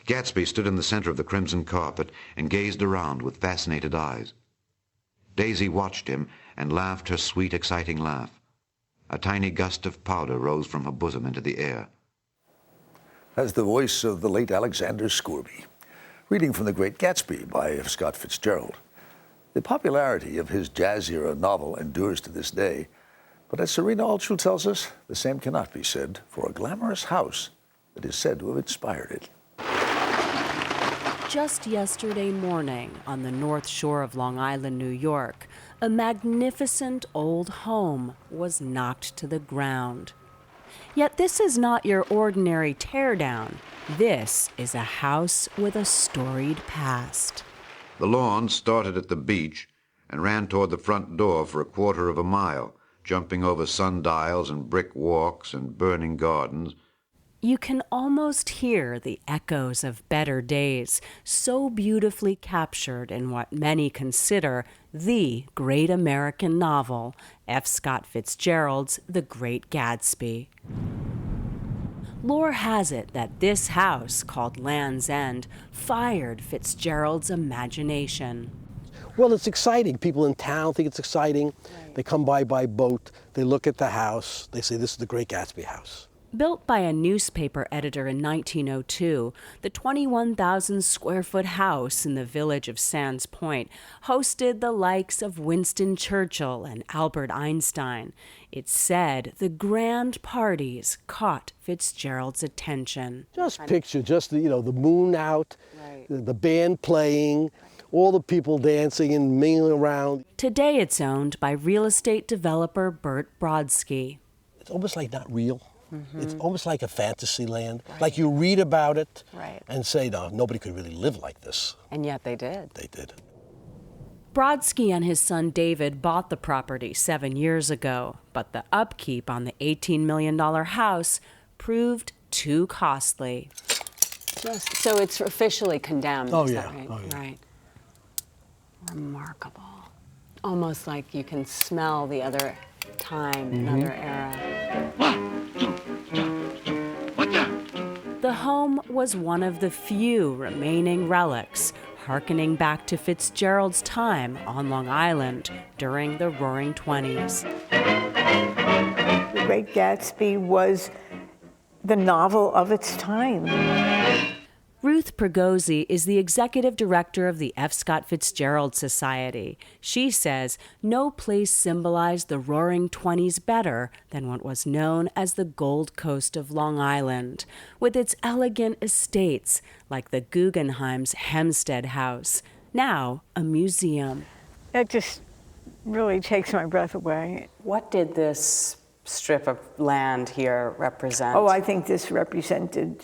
Gatsby stood in the center of the crimson carpet and gazed around with fascinated eyes. Daisy watched him and laughed her sweet, exciting laugh. A tiny gust of powder rose from her bosom into the air. That's the voice of the late Alexander Scourby, reading from The Great Gatsby by F. Scott Fitzgerald. The popularity of his jazz-era novel endures to this day, but as Serena Altschul tells us, the same cannot be said for a glamorous house that is said to have inspired it. Just yesterday morning, on the North Shore of Long Island, New York, a magnificent old home was knocked to the ground. Yet this is not your ordinary teardown. This is a house with a storied past. The lawn started at the beach and ran toward the front door for a quarter of a mile, jumping over sundials and brick walks and burning gardens. You can almost hear the echoes of better days, so beautifully captured in what many consider the great American novel, F. Scott Fitzgerald's The Great Gatsby. Lore has it that this house, called Land's End, fired Fitzgerald's imagination. Well, it's exciting. People in town think it's exciting. Right. They come by boat, they look at the house, they say, this is the Great Gatsby house. Built by a newspaper editor in 1902, the 21,000-square-foot house in the village of Sands Point hosted the likes of Winston Churchill and Albert Einstein. It's said the grand parties caught Fitzgerald's attention. Just picture, the moon out, right. the band playing, all the people dancing and mingling around. Today it's owned by real estate developer Bert Brodsky. It's almost like not real. Mm-hmm. It's almost like a fantasy land. Right. Like you read about it and say, no, nobody could really live like this. And yet they did. They did. Brodsky and his son David bought the property 7 years ago, but the upkeep on the $18 million house proved too costly. So it's officially condemned, is that right? Oh, yeah. Right. Remarkable. Almost like you can smell the other time, another era. The home was one of the few remaining relics, hearkening back to Fitzgerald's time on Long Island during the Roaring '20s. The Great Gatsby was the novel of its time. Ruth Pergozzi is the executive director of the F. Scott Fitzgerald Society. She says no place symbolized the Roaring '20s better than what was known as the Gold Coast of Long Island, with its elegant estates like the Guggenheim's Hempstead House, now a museum. That just really takes my breath away. What did this strip of land here represent? Oh, I think this represented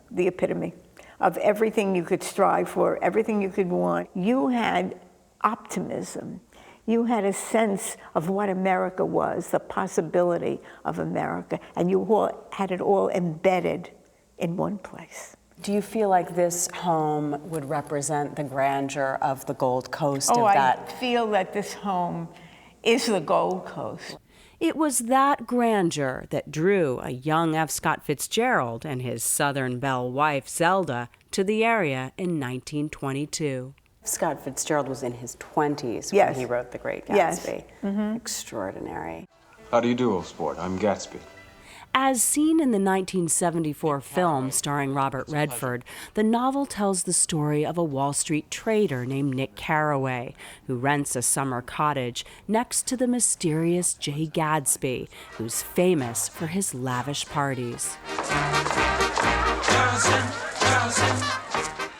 the epitome of everything you could strive for, everything you could want. You had optimism. You had a sense of what America was, the possibility of America, and you had it all embedded in one place. Do you feel like this home would represent the grandeur of the Gold Coast? I feel that this home is the Gold Coast. It was that grandeur that drew a young F. Scott Fitzgerald and his Southern belle wife, Zelda, to the area in 1922. Scott Fitzgerald was in his 20s Yes. when he wrote The Great Gatsby. Yes. Mm-hmm. Extraordinary. How do you do, old sport? I'm Gatsby. As seen in the 1974 film starring Robert Redford, the novel tells the story of a Wall Street trader named Nick Carraway, who rents a summer cottage next to the mysterious J. Gatsby, who's famous for his lavish parties.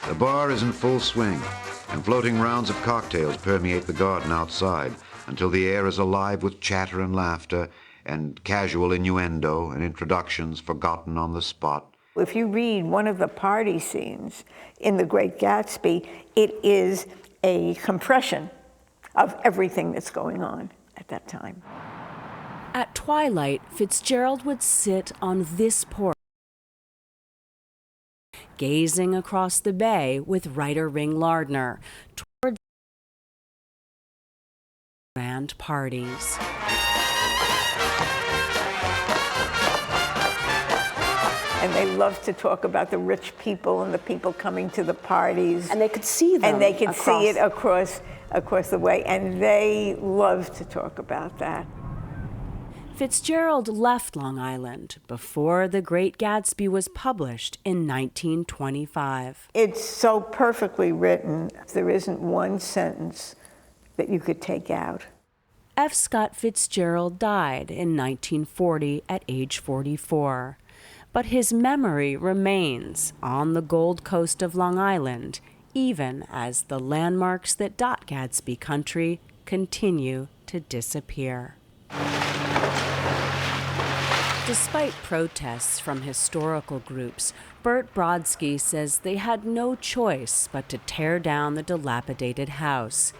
The bar is in full swing, and floating rounds of cocktails permeate the garden outside until the air is alive with chatter and laughter and casual innuendo and introductions forgotten on the spot. If you read one of the party scenes in The Great Gatsby, it is a compression of everything that's going on at that time. At twilight, Fitzgerald would sit on this porch, gazing across the bay with writer Ring Lardner toward grand parties. And they loved to talk about the rich people and the people coming to the parties. And they could see them. And they could see it across the way. And they loved to talk about that. Fitzgerald left Long Island before The Great Gatsby was published in 1925. It's so perfectly written, there isn't one sentence that you could take out. F. Scott Fitzgerald died in 1940 at age 44. But his memory remains on the Gold Coast of Long Island, even as the landmarks that dot Gatsby country continue to disappear. Despite protests from historical groups, Bert Brodsky says they had no choice but to tear down the dilapidated house.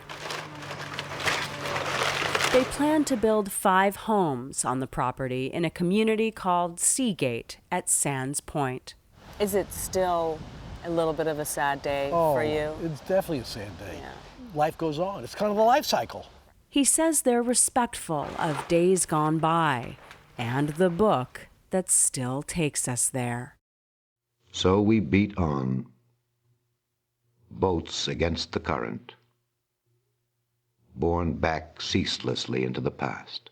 They plan to build 5 homes on the property in a community called Seagate at Sands Point. Is it still a little bit of a sad day for you? It's definitely a sad day. Yeah. Life goes on. It's kind of a life cycle. He says they're respectful of days gone by and the book that still takes us there. So we beat on, boats against the current, borne back ceaselessly into the past.